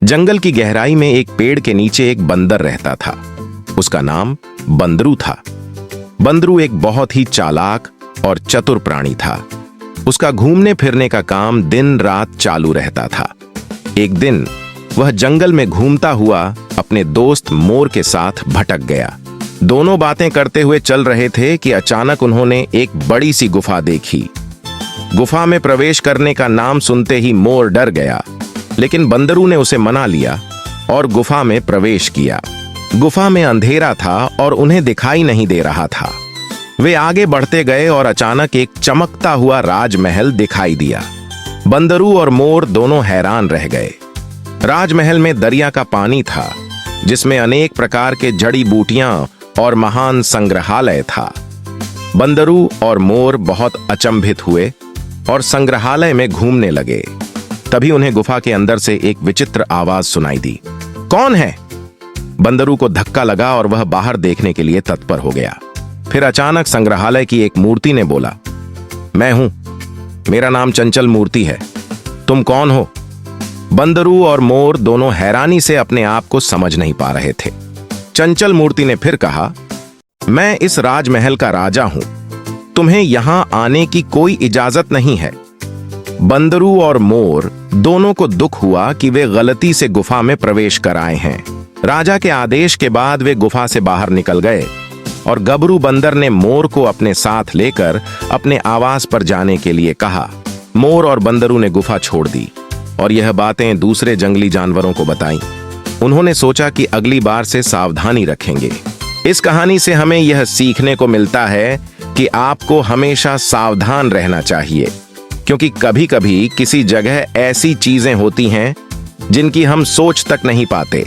जंगल की गहराई में एक पेड़ के नीचे एक बंदर रहता था। उसका नाम बंदरू था। बंदरू एक बहुत ही चालाक और चतुर प्राणी था। उसका घूमने फिरने का काम दिन रात चालू रहता था। एक दिन वह जंगल में घूमता हुआ अपने दोस्त मोर के साथ भटक गया। दोनों बातें करते हुए चल रहे थे कि अचानक उन्होंने एक बड़ी सी गुफा देखी। गुफा में प्रवेश करने का नाम सुनते ही मोर डर गया, लेकिन बंदरू ने उसे मना लिया और गुफा में प्रवेश किया। गुफा में अंधेरा था और उन्हें दिखाई नहीं दे रहा था। वे आगे बढ़ते गए और अचानक एक चमकता हुआ राजमहल दिखाई दिया। बंदरू और मोर दोनों हैरान रह गए। राजमहल में दरिया का पानी था, जिसमें अनेक प्रकार के जड़ी बूटियां और महान संग्रहालय था। बंदरू और मोर बहुत अचंभित हुए और संग्रहालय में घूमने लगे। तभी उन्हें गुफा के अंदर से एक विचित्र आवाज सुनाई दी। कौन है? बंदरू को धक्का लगा और वह बाहर देखने के लिए तत्पर हो गया। फिर अचानक संग्रहालय की एक मूर्ति ने बोला, मैं हूं, मेरा नाम चंचल मूर्ति है। तुम कौन हो? बंदरू और मोर दोनों हैरानी से अपने आप को समझ नहीं पा रहे थे। चंचल मूर्ति ने फिर कहा, मैं इस राजमहल का राजा हूं, तुम्हें यहां आने की कोई इजाजत नहीं है। बंदरू और मोर दोनों को दुख हुआ कि वे गलती से गुफा में प्रवेश कर आए हैं। राजा के आदेश के बाद वे गुफा से बाहर निकल गए और गबरू बंदर ने मोर को अपने साथ लेकर अपने आवास पर जाने के लिए कहा। मोर और बंदरू ने गुफा छोड़ दी और यह बातें दूसरे जंगली जानवरों को बताईं। उन्होंने सोचा कि अगली बार से सावधानी रखेंगे। इस कहानी से हमें यह सीखने को मिलता है कि आपको हमेशा सावधान रहना चाहिए, क्योंकि कभी कभी किसी जगह ऐसी चीजें होती हैं जिनकी हम सोच तक नहीं पाते।